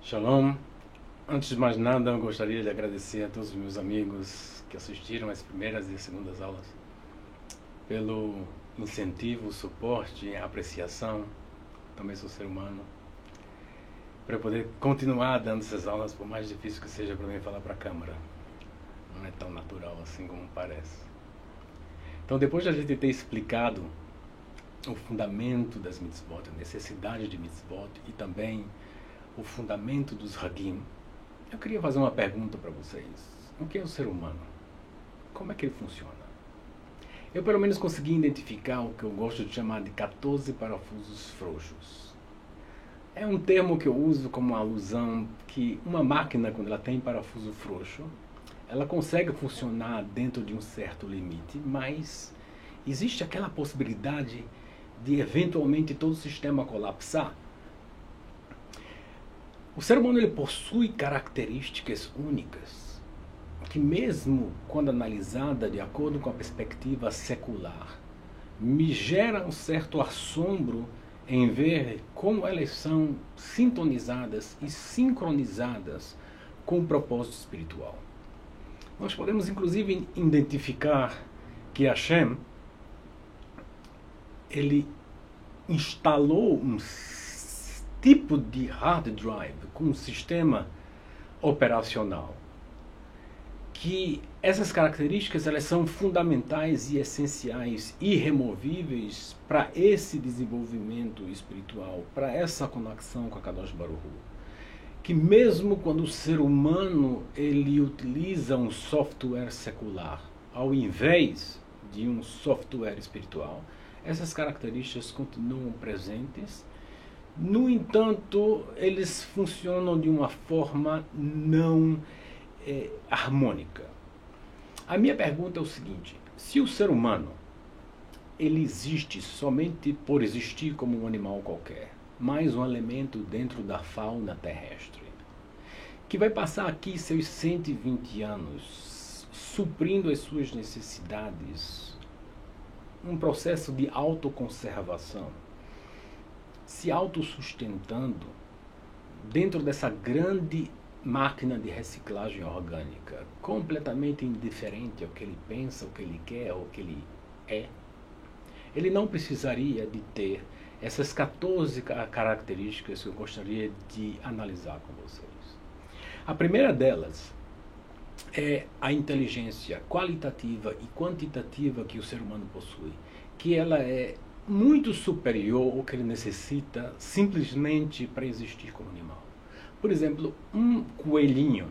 Shalom. Antes de mais nada, eu gostaria de agradecer a todos os meus amigos que assistiram às primeiras e segundas aulas pelo incentivo, suporte, apreciação. Também sou ser humano. Para eu poder continuar dando essas aulas, por mais difícil que seja para mim falar para a câmera. Não é tão natural assim como parece. Então, depois de a gente ter explicado o fundamento das mitzvot, a necessidade de mitzvot e também o fundamento dos Hagim, eu queria fazer uma pergunta para vocês. O que é o ser humano? Como é que ele funciona? Eu pelo menos consegui identificar o que eu gosto de chamar de 14 parafusos frouxos. É um termo que eu uso como uma alusão que uma máquina, quando ela tem parafuso frouxo, ela consegue funcionar dentro de um certo limite, mas existe aquela possibilidade de eventualmente todo o sistema colapsar. O ser humano ele possui características únicas que, mesmo quando analisada de acordo com a perspectiva secular, me gera um certo assombro em ver como elas são sintonizadas e sincronizadas com o propósito espiritual. Nós podemos inclusive identificar que Hashem ele instalou um tipo de hard drive com um sistema operacional que essas características elas são fundamentais e essenciais, irremovíveis para esse desenvolvimento espiritual, para essa conexão com a Kadosh Baruch Hu. Que mesmo quando o ser humano ele utiliza um software secular ao invés de um software espiritual, essas características continuam presentes. No entanto, eles funcionam de uma forma não harmônica. A minha pergunta é o seguinte: se o ser humano ele existe somente por existir como um animal qualquer, mais um elemento dentro da fauna terrestre, que vai passar aqui seus 120 anos suprindo as suas necessidades, um processo de autoconservação, se autossustentando dentro dessa grande máquina de reciclagem orgânica, completamente indiferente ao que ele pensa, ao que ele quer, ao que ele é, ele não precisaria de ter essas 14 características que eu gostaria de analisar com vocês. A primeira delas é a inteligência qualitativa e quantitativa que o ser humano possui, que ela é muito superior ao que ele necessita simplesmente para existir como animal. Por exemplo, um coelhinho,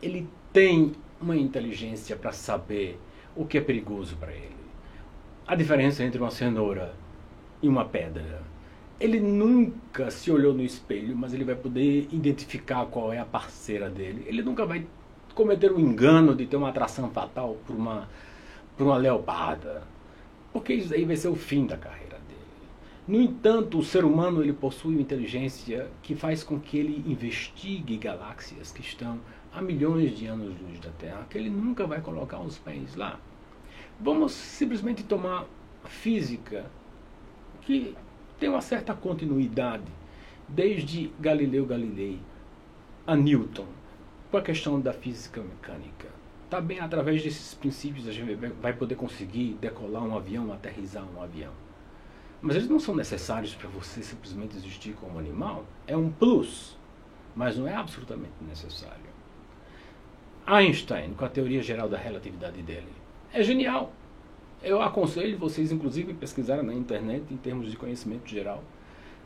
ele tem uma inteligência para saber o que é perigoso para ele. A diferença entre uma cenoura e uma pedra. Ele nunca se olhou no espelho, mas ele vai poder identificar qual é a parceira dele. Ele nunca vai cometer o engano de ter uma atração fatal por uma leoparda, porque isso aí vai ser o fim da carreira dele. No entanto, o ser humano ele possui uma inteligência que faz com que ele investigue galáxias que estão a milhões de anos-luz da Terra, que ele nunca vai colocar os pés lá. Vamos simplesmente tomar a física, que tem uma certa continuidade, desde Galileu Galilei a Newton, com a questão da física mecânica. Também através desses princípios a gente vai poder conseguir decolar um avião, aterrissar um avião. Mas eles não são necessários para você simplesmente existir como animal. É um plus, mas não é absolutamente necessário. Einstein, com a teoria geral da relatividade dele, é genial. Eu aconselho vocês, inclusive, pesquisarem na internet em termos de conhecimento geral.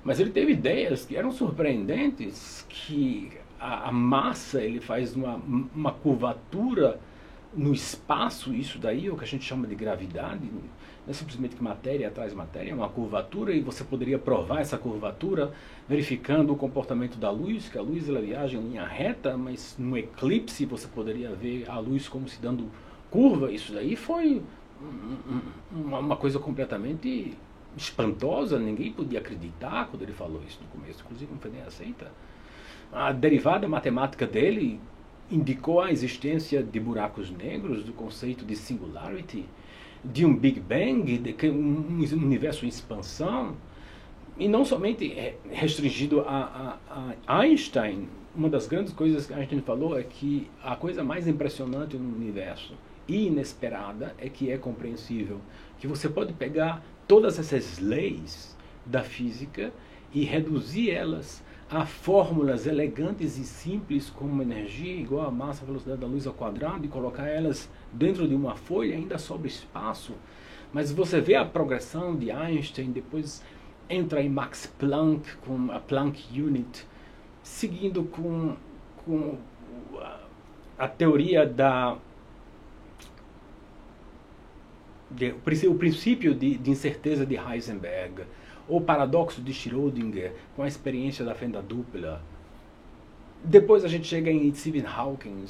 Mas ele teve ideias que eram surpreendentes, que a massa ele faz uma curvatura no espaço, isso daí é o que a gente chama de gravidade. Não é simplesmente que matéria atrás matéria, é uma curvatura, e você poderia provar essa curvatura verificando o comportamento da luz, que a luz ela viaja em linha reta, mas no eclipse você poderia ver a luz como se dando curva. Isso daí foi uma coisa completamente espantosa, ninguém podia acreditar quando ele falou isso no começo, inclusive não foi nem aceita. A derivada matemática dele indicou a existência de buracos negros, do conceito de singularity, de um Big Bang, de um universo em expansão. E não somente restringido a Einstein. Uma das grandes coisas que Einstein falou é que a coisa mais impressionante no universo e inesperada é que é compreensível. Que você pode pegar todas essas leis da física e reduzir elas a fórmulas elegantes e simples como energia igual a massa, velocidade da luz ao quadrado, e colocar elas dentro de uma folha, ainda sobra espaço. Mas você vê a progressão de Einstein, depois entra em Max Planck, com a Planck Unit, seguindo com a teoria o princípio de incerteza de Heisenberg, ou paradoxo de Schrödinger, com a experiência da fenda dupla. Depois a gente chega em Stephen Hawking,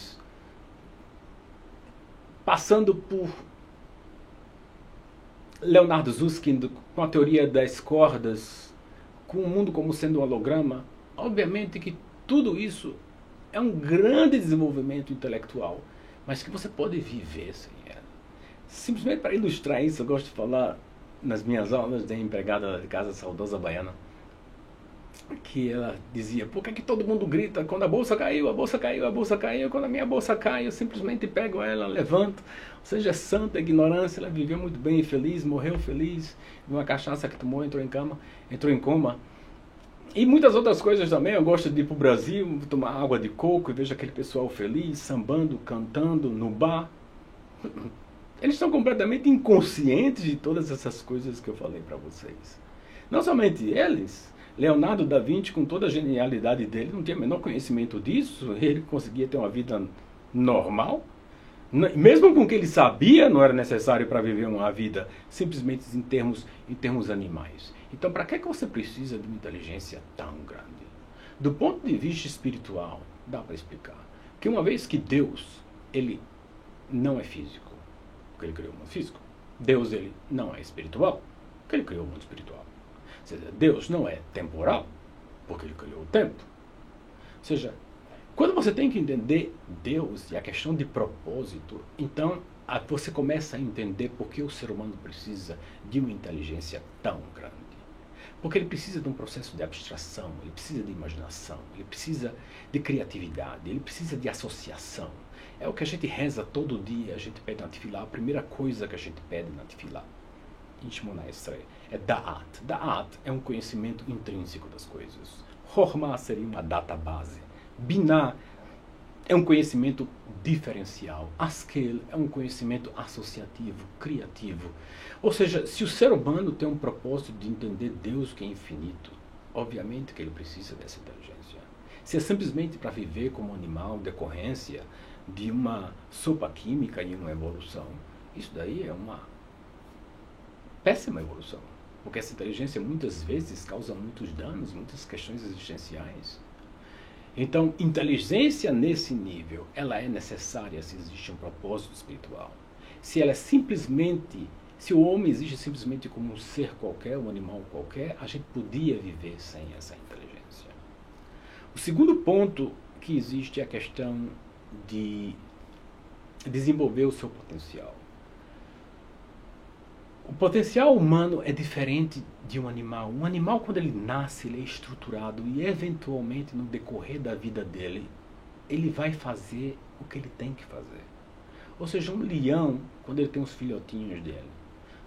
passando por Leonardo Susskind, com a teoria das cordas, com o mundo como sendo um holograma. Obviamente que tudo isso é um grande desenvolvimento intelectual, mas que você pode viver sem ela. Simplesmente para ilustrar isso, eu gosto de falar nas minhas aulas de empregada de casa, saudosa baiana, que ela dizia: por que todo mundo grita quando a bolsa caiu, a bolsa caiu, a bolsa caiu? Quando a minha bolsa cai, eu simplesmente pego ela, levanto. Ou seja, é santa ignorância. Ela viveu muito bem, feliz, morreu feliz, de uma cachaça que tomou, entrou em coma. E muitas outras coisas também. Eu gosto de ir para o Brasil, tomar água de coco e vejo aquele pessoal feliz, sambando, cantando no bar. Eles estão completamente inconscientes de todas essas coisas que eu falei para vocês. Não somente eles, Leonardo da Vinci, com toda a genialidade dele, não tinha o menor conhecimento disso. Ele conseguia ter uma vida normal. Mesmo com o que ele sabia, não era necessário para viver uma vida simplesmente em termos animais. Então, para que você precisa de uma inteligência tão grande? Do ponto de vista espiritual, dá para explicar que uma vez que Deus, ele não é físico, porque ele criou o mundo físico. Deus, ele não é espiritual, porque ele criou o mundo espiritual. Ou seja, Deus não é temporal, porque ele criou o tempo. Ou seja, quando você tem que entender Deus e a questão de propósito, então você começa a entender por que o ser humano precisa de uma inteligência tão grande. Porque ele precisa de um processo de abstração, ele precisa de imaginação, ele precisa de criatividade, ele precisa de associação. É o que a gente reza todo dia, a gente pede na tefilá. A primeira coisa que a gente pede na tefilá, em Shemona Esrei, é da'at. Da'at é um conhecimento intrínseco das coisas. Chokhmah seria uma data base. Binah é um conhecimento diferencial. Askel é um conhecimento associativo, criativo. Ou seja, se o ser humano tem um propósito de entender Deus que é infinito, obviamente que ele precisa dessa inteligência. Se é simplesmente para viver como animal, decorrência de uma sopa química e uma evolução, isso daí é uma péssima evolução. Porque essa inteligência muitas vezes causa muitos danos, muitas questões existenciais. Então, inteligência nesse nível, ela é necessária se existe um propósito espiritual. Se ela é simplesmente, se o homem existe simplesmente como um ser qualquer, um animal qualquer, a gente podia viver sem essa inteligência. O segundo ponto que existe é a questão de desenvolver o seu potencial. O potencial humano é diferente de um animal. Um animal, quando ele nasce, ele é estruturado e, eventualmente, no decorrer da vida dele, ele vai fazer o que ele tem que fazer. Ou seja, um leão, quando ele tem os filhotinhos dele,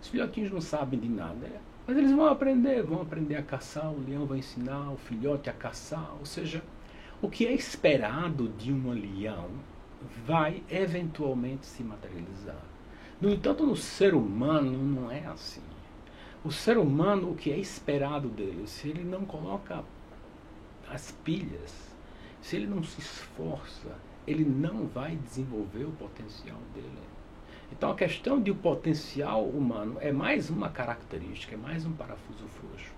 os filhotinhos não sabem de nada, mas eles vão aprender a caçar, o leão vai ensinar o filhote a caçar. Ou seja, o que é esperado de um leão vai, eventualmente, se materializar. No entanto, no ser humano não é assim. O ser humano, o que é esperado dele, se ele não coloca as pilhas, se ele não se esforça, ele não vai desenvolver o potencial dele. Então a questão de o potencial humano é mais uma característica, é mais um parafuso frouxo,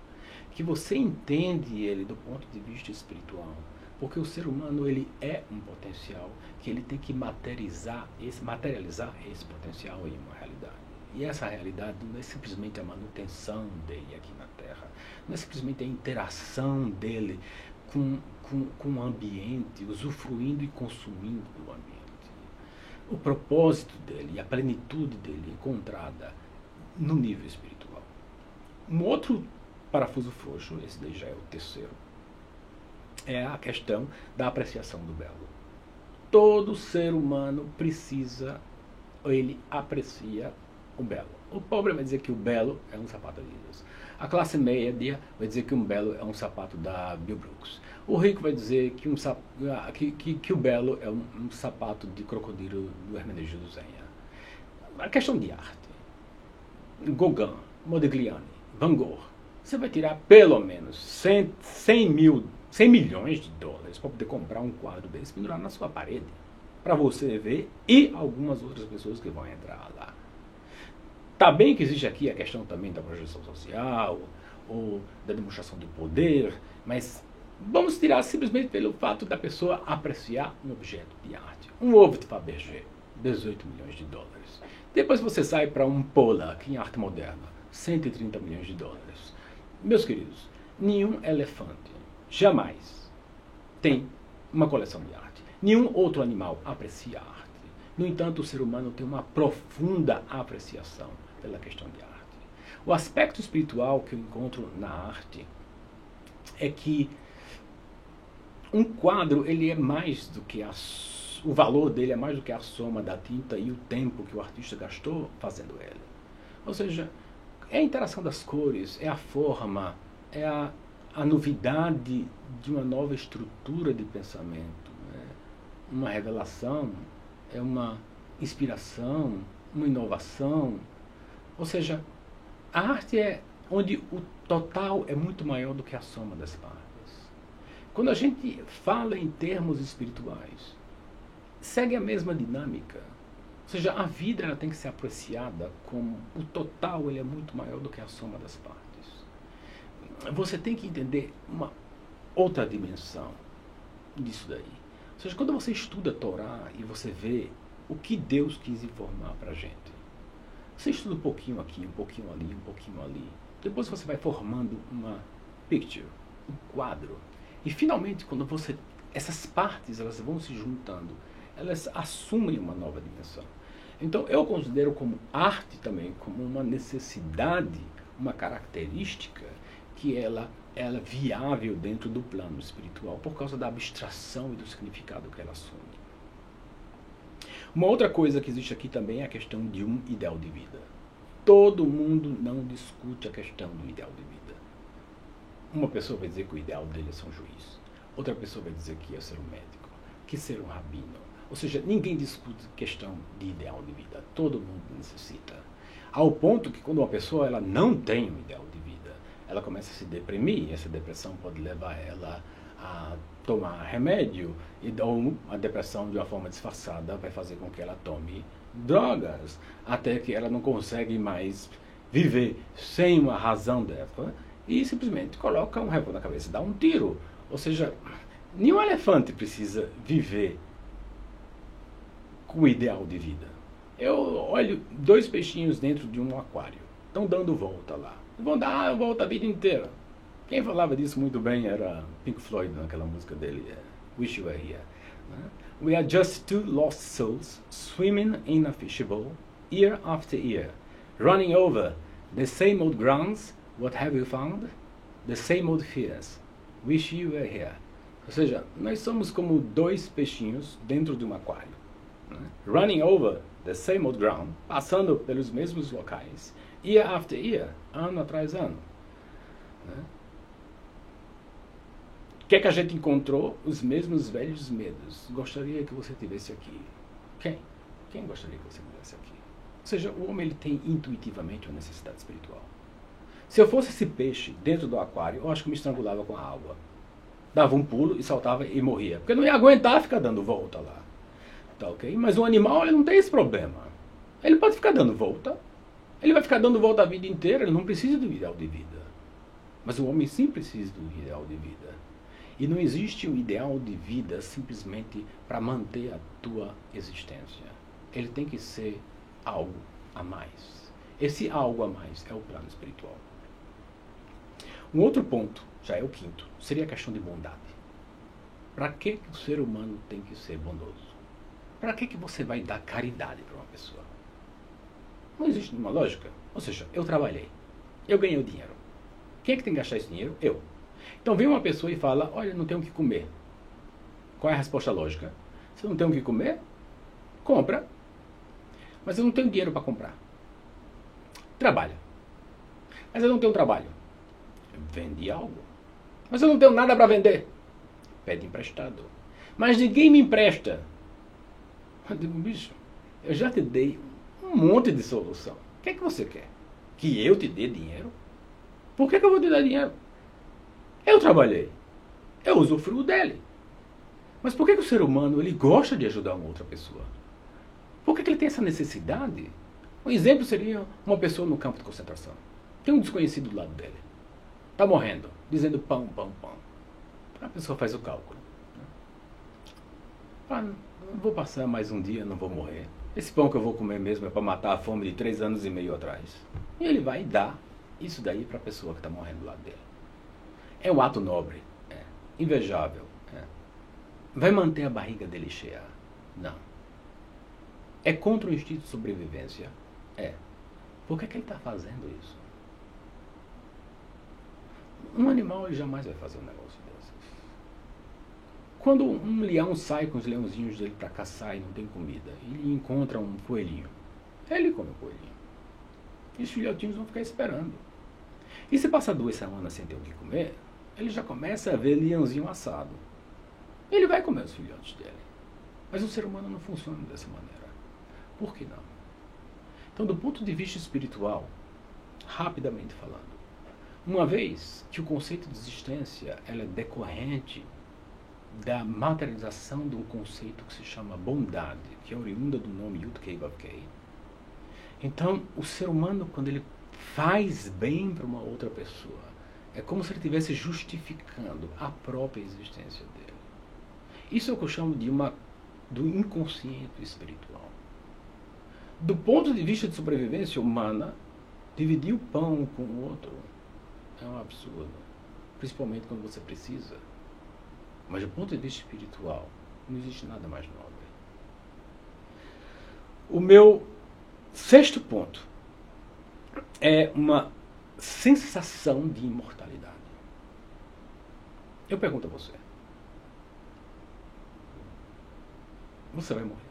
que você entende ele do ponto de vista espiritual. Porque o ser humano, ele é um potencial que ele tem que materializar esse potencial em uma realidade. E essa realidade não é simplesmente a manutenção dele aqui na Terra, não é simplesmente a interação dele com o ambiente, usufruindo e consumindo do ambiente. O propósito dele e a plenitude dele é encontrada no nível espiritual. Um outro parafuso frouxo, esse daí já é o terceiro, é a questão da apreciação do belo. Todo ser humano precisa, ou ele aprecia o belo. O pobre vai dizer que o belo é um sapato Adidas. A classe média vai dizer que um belo é um sapato da Bill Brooks. O rico vai dizer que, que o belo é um sapato de crocodilo do Hermenegildo Zenha. A questão de arte. Gauguin, Modigliani, Van Gogh. Você vai tirar pelo menos 100 milhões de dólares para poder comprar um quadro desse, pendurar na sua parede, para você ver e algumas outras pessoas que vão entrar lá. Tá bem que existe aqui a questão também da projeção social, ou da demonstração de poder, mas vamos tirar simplesmente pelo fato da pessoa apreciar um objeto de arte. Um ovo de Fabergé, 18 milhões de dólares. Depois você sai para um Pollock em arte moderna, 130 milhões de dólares. Meus queridos, nenhum elefante jamais tem uma coleção de arte. Nenhum outro animal aprecia a arte. No entanto, o ser humano tem uma profunda apreciação pela questão de arte. O aspecto espiritual que eu encontro na arte é que um quadro, ele é mais do que o valor dele é mais do que a soma da tinta e o tempo que o artista gastou fazendo ele. Ou seja, é a interação das cores, é a forma, é a novidade de uma nova estrutura de pensamento, né? Uma revelação, é uma inspiração, uma inovação. Ou seja, a arte é onde o total é muito maior do que a soma das partes. Quando a gente fala em termos espirituais, segue a mesma dinâmica. Ou seja, a vida ela tem que ser apreciada como o total ele é muito maior do que a soma das partes. Você tem que entender uma outra dimensão disso daí. Ou seja, quando você estuda a Torá e você vê o que Deus quis informar para a gente, você estuda um pouquinho aqui, um pouquinho ali, um pouquinho ali. Depois você vai formando uma picture, um quadro. E finalmente, quando essas partes elas vão se juntando, elas assumem uma nova dimensão. Então eu considero como arte também como uma necessidade, uma característica que ela é viável dentro do plano espiritual, por causa da abstração e do significado que ela assume. Uma outra coisa que existe aqui também é a questão de um ideal de vida. Todo mundo não discute a questão do ideal de vida. Uma pessoa vai dizer que o ideal dele é ser um juiz. Outra pessoa vai dizer que é ser um médico, que ser um rabino. Ou seja, ninguém discute questão de ideal de vida. Todo mundo necessita. Ao ponto que quando uma pessoa ela não tem um ideal de vida, ela começa a se deprimir. Essa depressão pode levar ela a tomar remédio, ou a depressão de uma forma disfarçada vai fazer com que ela tome drogas, até que ela não consegue mais viver sem uma razão dessa, e simplesmente coloca um revólver na cabeça e dá um tiro. Ou seja, nenhum elefante precisa viver com o ideal de vida. Eu olho 2 peixinhos dentro de um aquário, estão dando volta lá, vão dar volta a vida inteira. Quem falava disso muito bem era Pink Floyd, naquela música dele, Wish You Were Here. We are just two lost souls swimming in a fishbowl, year after year, running over the same old grounds. What have you found? The same old fears. Wish you were here. Ou seja, nós somos como 2 peixinhos dentro de um aquário, né? Running over the same old ground, passando pelos mesmos locais, year after year, ano atrás ano, né? O que é que a gente encontrou? Os mesmos velhos medos. Gostaria que você tivesse aqui. Quem gostaria que você tivesse aqui? Ou seja, o homem ele tem intuitivamente uma necessidade espiritual. Se eu fosse esse peixe dentro do aquário, eu acho que me estrangulava com a água. Dava um pulo e saltava e morria. Porque eu não ia aguentar ficar dando volta lá. Tá ok? Mas o animal ele não tem esse problema. Ele pode ficar dando volta. Ele vai ficar dando volta a vida inteira. Ele não precisa do ideal de vida. Mas o homem sim precisa do ideal de vida. E não existe um ideal de vida simplesmente para manter a tua existência. Ele tem que ser algo a mais. Esse algo a mais é o plano espiritual. Um outro ponto, já é o 5º, seria a questão de bondade. Para que o ser humano tem que ser bondoso? Para que você vai dar caridade para uma pessoa? Não existe nenhuma lógica. Ou seja, eu trabalhei, eu ganhei o dinheiro. O Quem é que tem que gastar esse dinheiro? Eu. Então vem uma pessoa e fala, olha, não tenho o que comer. Qual é a resposta lógica? Se eu não tenho o que comer, compra. Mas eu não tenho dinheiro para comprar. Trabalha. Mas eu não tenho trabalho. Vende algo. Mas eu não tenho nada para vender. Pede emprestado. Mas ninguém me empresta. Eu digo, bicho, eu já te dei um monte de solução. O que é que você quer? Que eu te dê dinheiro? Por que eu vou te dar dinheiro? Eu trabalhei. Eu usufruo dele. Mas por que o ser humano ele gosta de ajudar uma outra pessoa? Por que ele tem essa necessidade? Um exemplo seria uma pessoa no campo de concentração. Tem um desconhecido do lado dele. Está morrendo, dizendo pão, pão, pão. A pessoa faz o cálculo. Ah, não vou passar mais um dia, não vou morrer. Esse pão que eu vou comer mesmo é para matar a fome de 3 anos e meio atrás. E ele vai dar isso daí para a pessoa que está morrendo do lado dele. É um ato nobre, invejável. Vai manter a barriga dele cheia? Não. É contra o instinto de sobrevivência? Por que ele está fazendo isso? Um animal ele jamais vai fazer um negócio desses. Quando um leão sai com os leãozinhos dele para caçar e não tem comida, ele encontra um coelhinho. Ele come o coelhinho. E os filhotinhos vão ficar esperando. E se passar 2 semanas sem ter o que comer, ele já começa a ver leãozinho assado. Ele vai comer os filhotes dele. Mas o ser humano não funciona dessa maneira. Por que não? Então, do ponto de vista espiritual, rapidamente falando, uma vez que o conceito de existência ela é decorrente da materialização de um conceito que se chama bondade, que é oriunda do nome Yud-Kei Vav-Kei, então o ser humano, quando ele faz bem para uma outra pessoa, é como se ele estivesse justificando a própria existência dele. Isso é o que eu chamo do inconsciente espiritual. Do ponto de vista de sobrevivência humana, dividir o pão com o outro é um absurdo. Principalmente quando você precisa. Mas do ponto de vista espiritual, não existe nada mais nobre. O meu 6º ponto é uma sensação de imortalidade. Eu pergunto a você. Você vai morrer.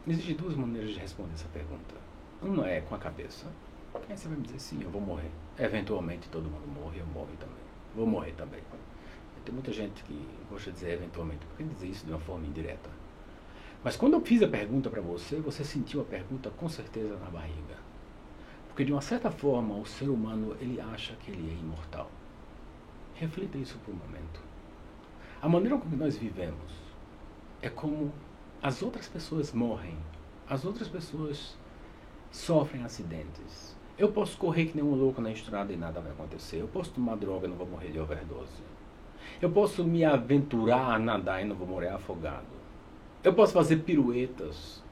Existem 2 maneiras de responder essa pergunta. Uma é com a cabeça. Aí você vai me dizer, sim, eu vou morrer. Eventualmente todo mundo morre, eu morro também. Vou morrer também. Tem muita gente que gosta de dizer eventualmente. Por que dizer isso de uma forma indireta? Mas quando eu fiz a pergunta para você, você sentiu a pergunta com certeza na barriga. Porque de uma certa forma o ser humano ele acha que ele é imortal. Reflita isso por um momento. A maneira como nós vivemos é como as outras pessoas morrem. As outras pessoas sofrem acidentes. Eu posso correr que nem um louco na estrada e nada vai acontecer. Eu posso tomar droga e não vou morrer de overdose. Eu posso me aventurar a nadar e não vou morrer afogado. Eu posso fazer piruetas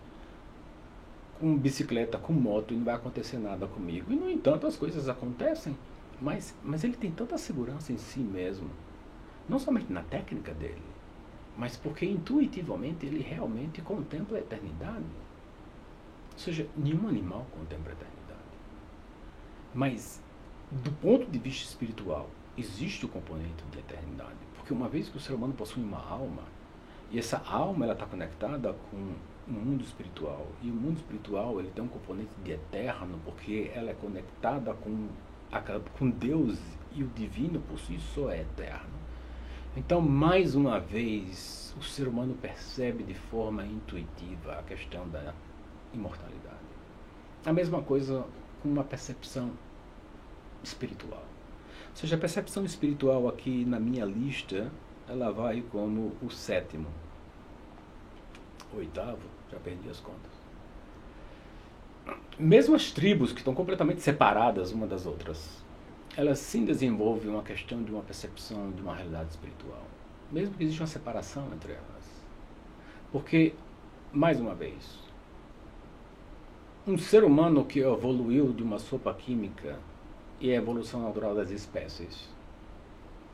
com bicicleta, com moto e não vai acontecer nada comigo. E, no entanto, as coisas acontecem. Mas ele tem tanta segurança em si mesmo. Não somente na técnica dele, mas porque intuitivamente ele realmente contempla a eternidade. Ou seja, nenhum animal contempla a eternidade. Mas, do ponto de vista espiritual, existe o componente de eternidade. Porque uma vez que o ser humano possui uma alma, e essa alma está conectada com o mundo espiritual, e o mundo espiritual ele tem um componente de eterno, porque ela é conectada com Deus, e o divino por si só é eterno. Então, mais uma vez, o ser humano percebe de forma intuitiva a questão da imortalidade. A mesma coisa com uma percepção espiritual. Ou seja, a percepção espiritual aqui na minha lista, ela vai como o 7º, 8º, já perdi as contas. Mesmo as tribos que estão completamente separadas uma das outras, elas sim desenvolvem uma questão de uma percepção de uma realidade espiritual. Mesmo que exista uma separação entre elas. Porque, mais uma vez, um ser humano que evoluiu de uma sopa química e a evolução natural das espécies,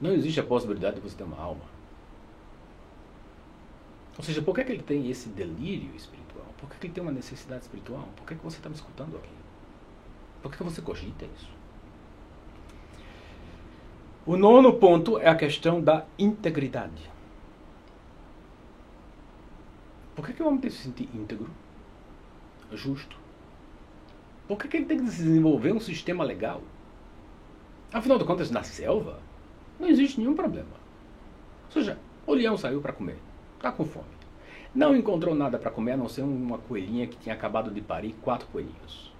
não existe a possibilidade de você ter uma alma. Ou seja, por que ele tem esse delírio espiritual? Por que ele tem uma necessidade espiritual? Por que você está me escutando aqui? Por que você cogita isso? O nono ponto é a questão da integridade. Por que o homem tem que se sentir íntegro? Justo? Por que ele tem que desenvolver um sistema legal? Afinal de contas, na selva, não existe nenhum problema. Ou seja, o leão saiu para comer. Está com fome. Não encontrou nada para comer, a não ser uma coelhinha que tinha acabado de parir 4 coelhinhos.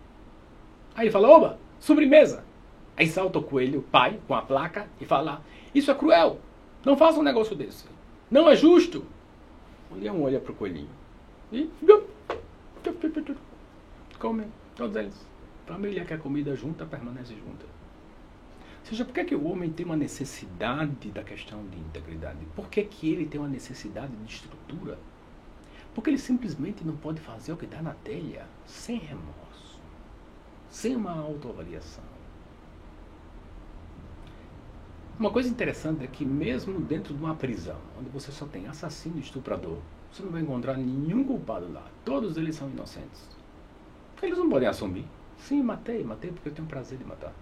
Aí ele fala, oba, sobremesa. Aí salta o coelho, pai, com a placa, e fala, isso é cruel. Não faça um negócio desse. Não é justo. O leão olha para o coelhinho. E come, todos eles. Família que a comida junta, permanece junta. Ou seja, por que o homem tem uma necessidade da questão de integridade? Por que ele tem uma necessidade de estrutura? Porque ele simplesmente não pode fazer o que dá na telha, sem remorso, sem uma autoavaliação. Uma coisa interessante é que mesmo dentro de uma prisão, onde você só tem assassino e estuprador, você não vai encontrar nenhum culpado lá. Todos eles são inocentes. Eles não podem assumir. Sim, matei porque eu tenho prazer de matar.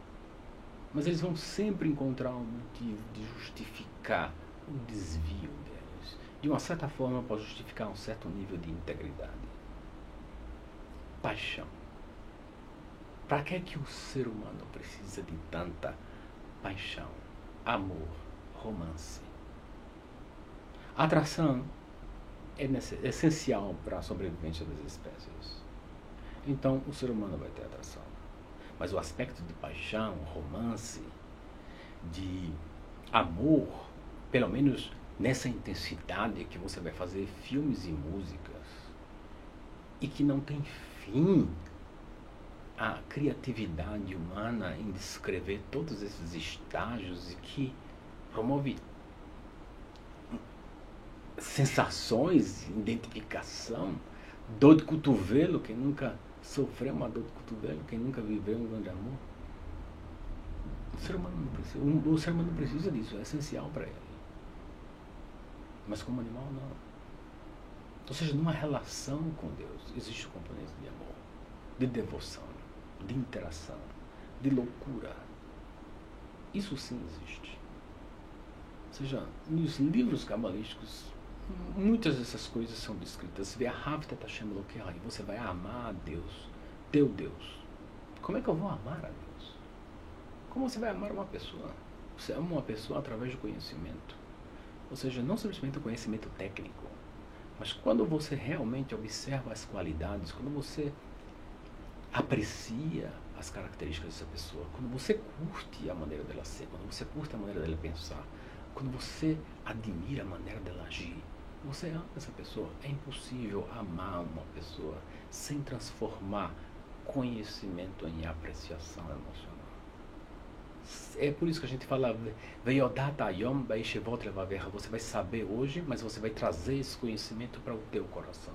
Mas eles vão sempre encontrar um motivo de justificar o desvio deles. De uma certa forma, pode justificar um certo nível de integridade. Paixão. Para que o ser humano precisa de tanta paixão, amor, romance? A atração é essencial para a sobrevivência das espécies. Então, o ser humano vai ter atração. Mas o aspecto de paixão, romance, de amor, pelo menos nessa intensidade que você vai fazer filmes e músicas, e que não tem fim a criatividade humana em descrever todos esses estágios e que promove sensações, identificação, dor de cotovelo, quem nunca sofreu uma dor de cotovelo, quem nunca viveu um grande amor. O ser humano não precisa disso, é essencial para ele. Mas como animal, não. Ou seja, numa relação com Deus, existe o componente de amor, de devoção, de interação, de loucura. Isso sim existe. Ou seja, nos livros cabalísticos, muitas dessas coisas são descritas. Você vê a Havta Tashem Elokeinu, você vai amar a Deus, teu Deus. Como é que eu vou amar a Deus? Como você vai amar uma pessoa? Você ama uma pessoa através do conhecimento. Ou seja, não simplesmente o conhecimento técnico, mas quando você realmente observa as qualidades, quando você aprecia as características dessa pessoa, quando você curte a maneira dela ser, quando você curte a maneira dela pensar, quando você admira a maneira dela agir, você ama essa pessoa. É impossível amar uma pessoa sem transformar conhecimento em apreciação emocional. É por isso que a gente fala, você vai saber hoje, mas você vai trazer esse conhecimento para o teu coração.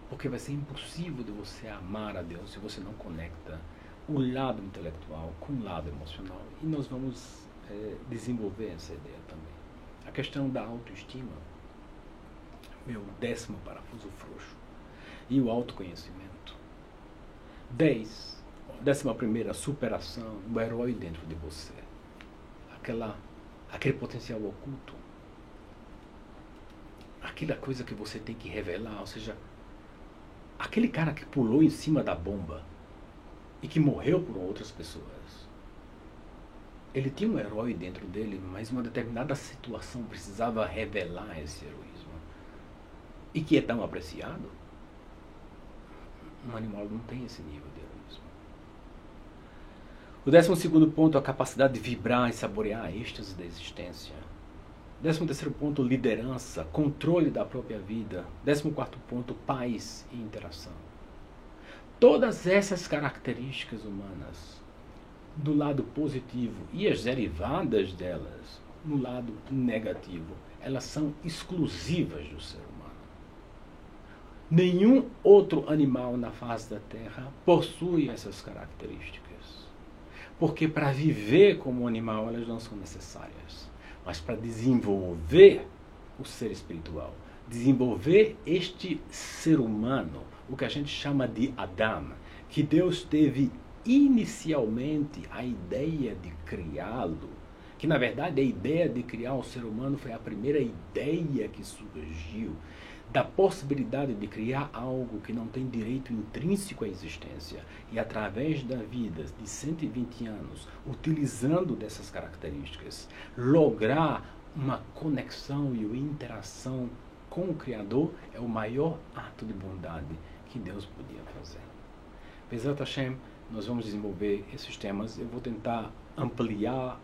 Porque vai ser impossível de você amar a Deus se você não conecta o lado intelectual com o lado emocional. E nós vamos desenvolver essa ideia também. A questão da autoestima, meu 10º parafuso frouxo, e o autoconhecimento. 11ª superação, o herói dentro de você. Aquele potencial oculto. Aquela coisa que você tem que revelar, ou seja, aquele cara que pulou em cima da bomba e que morreu por outras pessoas. Ele tinha um herói dentro dele, mas uma determinada situação precisava revelar esse heroísmo. E que é tão apreciado. Um animal não tem esse nível de heroísmo. O 12º ponto, a capacidade de vibrar e saborear a êxtase da existência. 13º ponto, liderança, controle da própria vida. 14º ponto, paz e interação. Todas essas características humanas, do lado positivo, e as derivadas delas, no lado negativo, elas são exclusivas do ser humano. Nenhum outro animal na face da Terra possui essas características. Porque para viver como animal elas não são necessárias. Mas para desenvolver o ser espiritual, desenvolver este ser humano, o que a gente chama de Adam, que Deus teve inicialmente a ideia de criá-lo, Que na verdade a ideia de criar o ser humano foi a primeira ideia que surgiu da possibilidade de criar algo que não tem direito intrínseco à existência e através da vida de 120 anos, utilizando dessas características, lograr uma conexão e uma interação com o Criador é o maior ato de bondade que Deus podia fazer. Bezat Hashem, nós vamos desenvolver esses temas. Eu vou tentar ampliar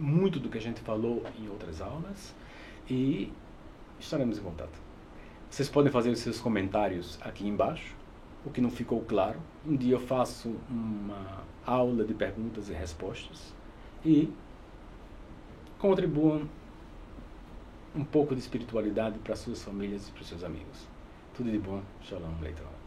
muito do que a gente falou em outras aulas e estaremos em contato. Vocês podem fazer os seus comentários aqui embaixo, o que não ficou claro. Um dia eu faço uma aula de perguntas e respostas e contribuam um pouco de espiritualidade para suas famílias e para os seus amigos. Tudo de bom. Shalom, Leitão.